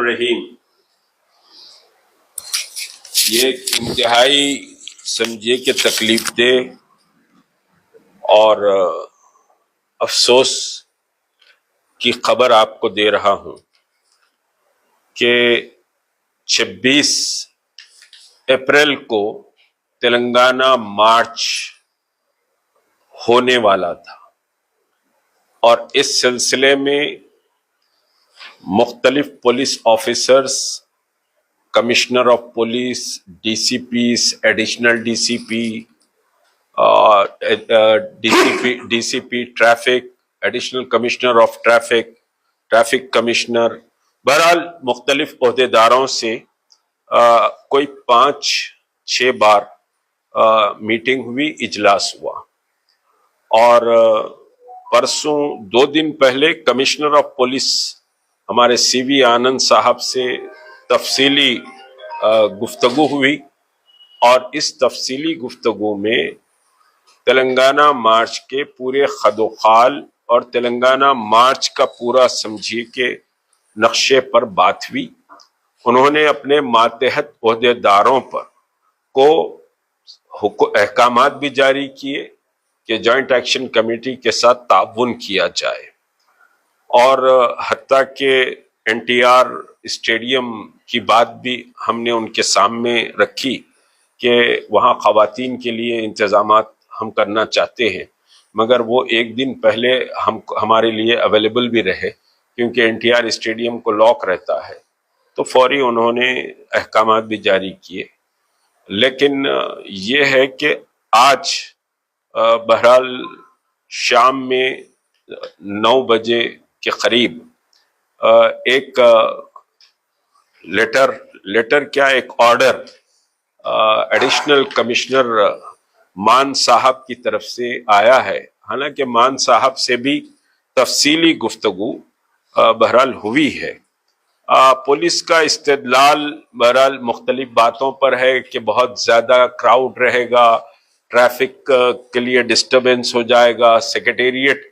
الرحیم. یہ ایک انتہائی سمجھیے کہ تکلیف دہ اور افسوس کی خبر آپ کو دے رہا ہوں کہ 26 اپریل کو تلنگانہ مارچ ہونے والا تھا اور اس سلسلے میں مختلف police officers, commissioner of police, D C Ps, additional D C P traffic, additional commissioner of traffic commissioner, بہرحال مختلف عہدیداروں سے کوئی 5-6 بار میٹنگ ہوئی، اجلاس ہوا. اور پرسوں 2 دن پہلے کمشنر آف پولیس ہمارے سی وی آنند صاحب سے تفصیلی گفتگو ہوئی، اور اس تفصیلی گفتگو میں تلنگانہ مارچ کے پورے خد و خال اور تلنگانہ مارچ کا پورا سمجھیے کہ نقشے پر بات ہوئی. انہوں نے اپنے ماتحت عہدیداروں پر کو احکامات بھی جاری کیے کہ جوائنٹ ایکشن کمیٹی کے ساتھ تعاون کیا جائے، اور حتیٰ کہ NTR اسٹیڈیم کی بات بھی ہم نے ان کے سامنے رکھی کہ وہاں خواتین کے لیے انتظامات ہم کرنا چاہتے ہیں، مگر وہ 1 دن پہلے ہمارے لیے اویلیبل بھی رہے کیونکہ NTR اسٹیڈیم کو لاک رہتا ہے، تو فوری انہوں نے احکامات بھی جاری کیے. لیکن یہ ہے کہ آج بہرحال شام میں 9 بجے کے قریب ایک ایک آرڈر ایڈیشنل کمشنر مان صاحب کی طرف سے آیا ہے. حالانکہ مان صاحب سے بھی تفصیلی گفتگو بہرحال ہوئی ہے. پولیس کا استدلال بہرحال مختلف باتوں پر ہے کہ بہت زیادہ کراؤڈ رہے گا، ٹریفک کے لیے ڈسٹربنس ہو جائے گا، سیکریٹریٹ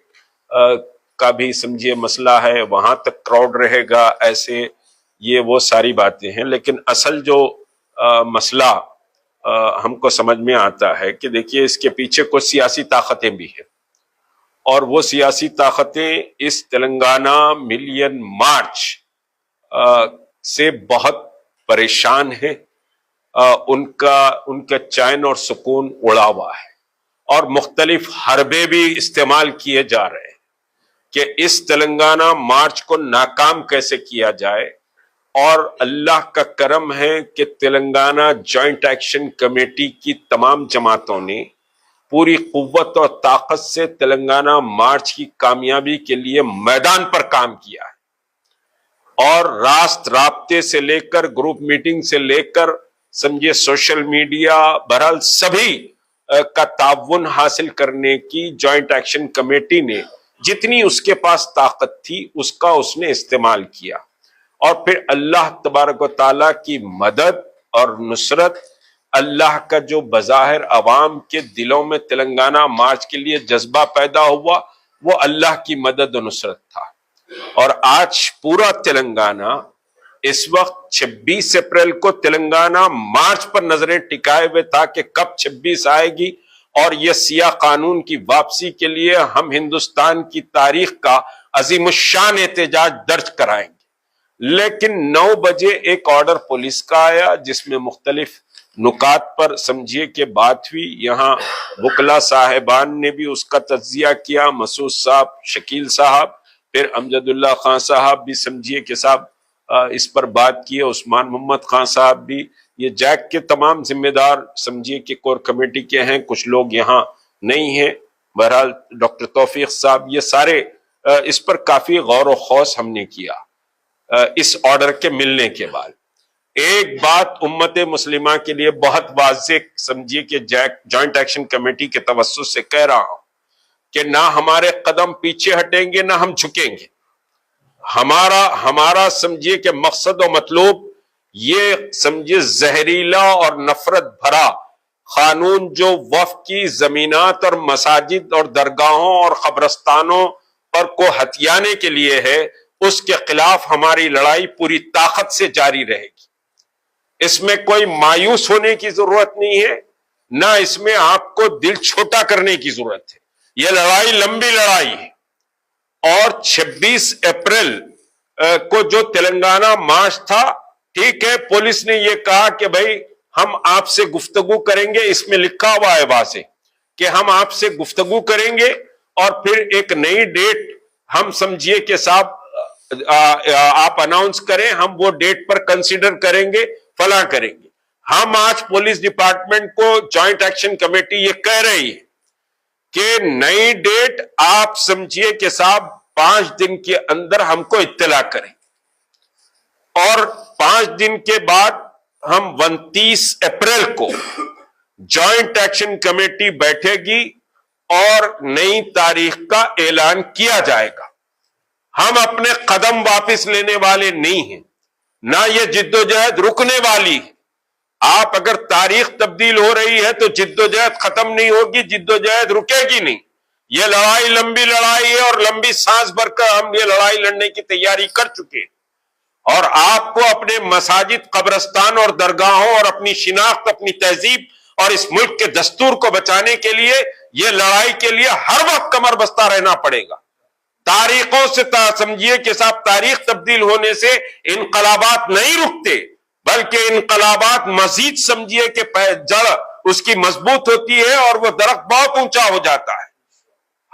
کا بھی سمجھیے مسئلہ ہے، وہاں تک کراؤڈ رہے گا، ایسے یہ وہ ساری باتیں ہیں. لیکن اصل جو مسئلہ ہم کو سمجھ میں آتا ہے کہ دیکھیے اس کے پیچھے کچھ سیاسی طاقتیں بھی ہیں، اور وہ سیاسی طاقتیں اس تلنگانہ ملین مارچ سے بہت پریشان ہیں. ان کا چین اور سکون اڑا ہوا ہے، اور مختلف حربے بھی استعمال کیے جا رہے ہیں کہ اس تلنگانہ مارچ کو ناکام کیسے کیا جائے. اور اللہ کا کرم ہے کہ تلنگانہ جوائنٹ ایکشن کمیٹی کی تمام جماعتوں نے پوری قوت اور طاقت سے تلنگانہ مارچ کی کامیابی کے لیے میدان پر کام کیا ہے، اور راست رابطے سے لے کر گروپ میٹنگ سے لے کر سمجھے سوشل میڈیا، بہرحال سبھی کا تعاون حاصل کرنے کی جوائنٹ ایکشن کمیٹی نے جتنی اس کے پاس طاقت تھی اس کا اس نے استعمال کیا. اور پھر اللہ تبارک و تعالیٰ کی مدد اور نصرت، اللہ کا جو بظاہر عوام کے دلوں میں تلنگانہ مارچ کے لیے جذبہ پیدا ہوا، وہ اللہ کی مدد و نصرت تھا. اور آج پورا تلنگانہ اس وقت 26 اپریل کو تلنگانہ مارچ پر نظریں ٹکائے ہوئے تھا کہ کب 26 آئے گی اور یہ سیاہ قانون کی واپسی کے لیے ہم ہندوستان کی تاریخ کا عظیم الشان احتجاج درج کرائیں گے. لیکن 9 بجے ایک آرڈر پولیس کا آیا جس میں مختلف نکات پر سمجھیے کہ بات ہوئی. یہاں وکلا صاحبان نے بھی اس کا تجزیہ کیا، مسعود صاحب، شکیل صاحب، پھر امجد اللہ خان صاحب بھی سمجھیے کہ صاحب اس پر بات کی، عثمان محمد خان صاحب بھی، یہ جیک کے تمام ذمہ دار سمجھیے کہ کور کمیٹی کے ہیں، کچھ لوگ یہاں نہیں ہیں، بہرحال ڈاکٹر توفیق صاحب، یہ سارے اس پر کافی غور و خوض ہم نے کیا. اس آرڈر کے ملنے کے بعد ایک بات امت مسلمہ کے لیے بہت واضح سمجھیے کہ جوائنٹ ایکشن کمیٹی کے توسط سے کہہ رہا ہوں کہ نہ ہمارے قدم پیچھے ہٹیں گے، نہ ہم جھکیں گے. ہمارا سمجھیے کہ مقصد و مطلوب یہ سمجھیے زہریلا اور نفرت بھرا قانون جو وقف کی زمینات اور مساجد اور درگاہوں اور قبرستانوں پر کو ہتھیانے کے لیے ہے، اس کے خلاف ہماری لڑائی پوری طاقت سے جاری رہے گی۔ اس میں کوئی مایوس ہونے کی ضرورت نہیں ہے، نہ اس میں آپ کو دل چھوٹا کرنے کی ضرورت ہے۔ یہ لڑائی لمبی لڑائی ہے، اور 26 اپریل کو جو تلنگانہ مارچ تھا، ٹھیک ہے، پولیس نے یہ کہا کہ بھائی ہم آپ سے گفتگو کریں گے، اس میں لکھا ہوا ہے واضح کہ ہم آپ سے گفتگو کریں گے، اور پھر ایک نئی ڈیٹ ہم سمجھیے کہ صاحب آپ اناؤنس کریں، ہم وہ ڈیٹ پر کنسیڈر کریں گے، فلاں کریں گے۔ ہم آج پولیس ڈپارٹمنٹ کو جوائنٹ ایکشن کمیٹی یہ کہہ رہی ہے کہ نئی ڈیٹ آپ سمجھیے کہ صاحب 5 دن کے اندر ہم کو اطلاع کریں، اور 5 دن کے بعد ہم 29 اپریل کو جوائنٹ ایکشن کمیٹی بیٹھے گی اور نئی تاریخ کا اعلان کیا جائے گا۔ ہم اپنے قدم واپس لینے والے نہیں ہیں، نہ یہ جدوجہد رکنے والی ہے۔ آپ اگر تاریخ تبدیل ہو رہی ہے تو جدوجہد ختم نہیں ہوگی، جدوجہد رکے گی نہیں۔ یہ لڑائی لمبی لڑائی ہے، اور لمبی سانس بھر کر ہم یہ لڑائی لڑنے کی تیاری کر چکے ہیں، اور آپ کو اپنے مساجد، قبرستان اور درگاہوں اور اپنی شناخت، اپنی تہذیب اور اس ملک کے دستور کو بچانے کے لیے یہ لڑائی کے لیے ہر وقت کمر بستہ رہنا پڑے گا۔ تاریخوں سے سمجھیے کہ صاحب تاریخ تبدیل ہونے سے انقلابات نہیں رکتے، بلکہ انقلابات مزید سمجھیے کہ جڑ اس کی مضبوط ہوتی ہے اور وہ درخت بہت اونچا ہو جاتا ہے۔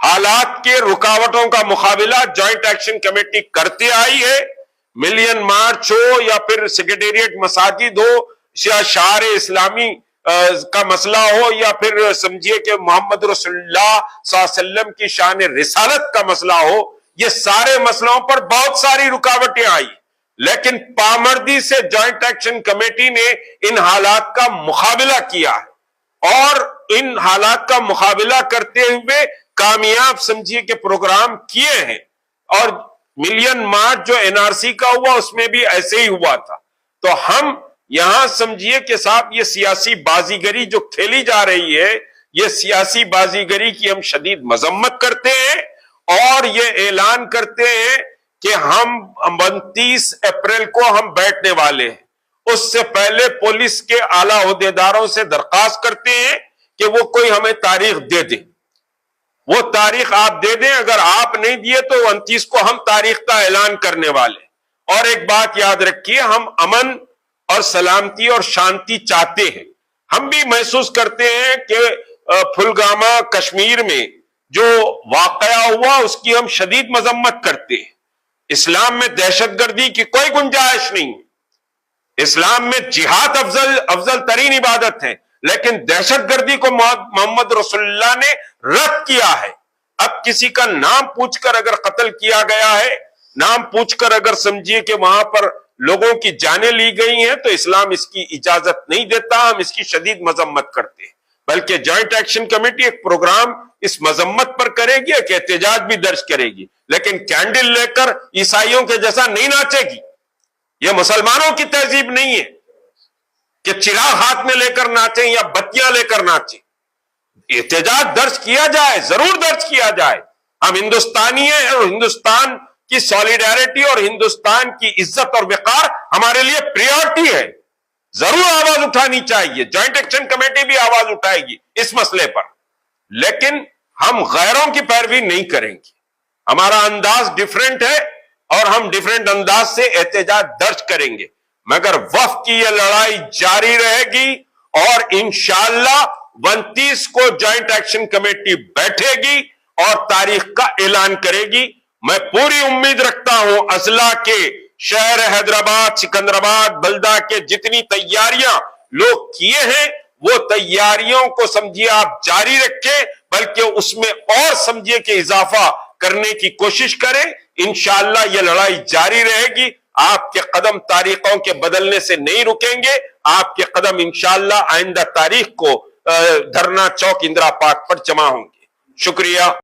حالات کے رکاوٹوں کا مقابلہ جوائنٹ ایکشن کمیٹی کرتے آئی ہے، ملین مارچ ہو یا پھر سیکریٹریٹ مساجد ہو یا شعار اسلامی کا مسئلہ ہو، یا پھر سمجھیے کہ محمد رسول اللہ صلی اللہ علیہ وسلم کی شان رسالت کا مسئلہ ہو، یہ سارے مسئلوں پر بہت ساری رکاوٹیں آئی، لیکن پامردی سے جوائنٹ ایکشن کمیٹی نے ان حالات کا مقابلہ کیا ہے، اور ان حالات کا مقابلہ کرتے ہوئے کامیاب سمجھیے کہ پروگرام کیے ہیں۔ اور ملین مارچ جو NRC کا ہوا اس میں بھی ایسے ہی ہوا تھا۔ تو ہم یہاں سمجھیے کہ صاحب یہ سیاسی بازیگری جو کھیلی جا رہی ہے، یہ سیاسی بازیگری کی ہم شدید مذمت کرتے ہیں، اور یہ اعلان کرتے ہیں کہ ہم 29 اپریل کو ہم بیٹھنے والے ہیں۔ اس سے پہلے پولیس کے اعلیٰ عہدیداروں سے درخواست کرتے ہیں کہ وہ کوئی ہمیں تاریخ دے دیں، وہ تاریخ آپ دے دیں، اگر آپ نہیں دیے تو 29 کو ہم تاریخ کا اعلان کرنے والے۔ اور ایک بات یاد رکھیے، ہم امن اور سلامتی اور شانتی چاہتے ہیں۔ ہم بھی محسوس کرتے ہیں کہ پھلگامہ کشمیر میں جو واقعہ ہوا اس کی ہم شدید مذمت کرتے ہیں۔ اسلام میں دہشت گردی کی کوئی گنجائش نہیں، اسلام میں جہاد افضل ترین عبادت ہے، لیکن دہشت گردی کو محمد رسول اللہ نے رد کیا ہے۔ اب کسی کا نام پوچھ کر اگر قتل کیا گیا ہے، نام پوچھ کر اگر سمجھیے کہ وہاں پر لوگوں کی جانیں لی گئی ہیں، تو اسلام اس کی اجازت نہیں دیتا، ہم اس کی شدید مذمت کرتے ہیں۔ بلکہ جوائنٹ ایکشن کمیٹی ایک پروگرام اس مذمت پر کرے گی، ایک احتجاج بھی درج کرے گی، لیکن کینڈل لے کر عیسائیوں کے جیسا نہیں ناچے گی۔ یہ مسلمانوں کی تہذیب نہیں ہے کہ چراغ ہاتھ میں لے کر ناچیں یا بتیاں لے کر ناچیں۔ احتجاج درج کیا جائے، ضرور درج کیا جائے، ہم ہندوستانی ہیں، اور ہندوستان کی سولیڈیرٹی اور ہندوستان کی عزت اور وقار ہمارے لیے پریورٹی ہے، ضرور آواز اٹھانی چاہیے۔ جوائنٹ ایکشن کمیٹی بھی آواز اٹھائے گی اس مسئلے پر، لیکن ہم غیروں کی پیروی نہیں کریں گے۔ ہمارا انداز ڈیفرنٹ ہے، اور ہم ڈیفرنٹ انداز سے احتجاج درج کریں گے، مگر وفد کی یہ لڑائی جاری رہے گی، اور انشاءاللہ 29 کو جوائنٹ ایکشن کمیٹی بیٹھے گی اور تاریخ کا اعلان کرے گی۔ میں پوری امید رکھتا ہوں اضلاع کے شہر حیدرآباد، سکندرآباد، بلدہ کے جتنی تیاریاں لوگ کیے ہیں، وہ تیاریوں کو سمجھیے آپ جاری رکھیں، بلکہ اس میں اور سمجھیے کہ اضافہ کرنے کی کوشش کریں۔ انشاءاللہ یہ لڑائی جاری رہے گی، آپ کے قدم تاریخوں کے بدلنے سے نہیں رکیں گے، آپ کے قدم انشاءاللہ آئندہ تاریخ کو دھرنا چوک اندرا پارک پر جمع ہوں گے۔ شکریہ۔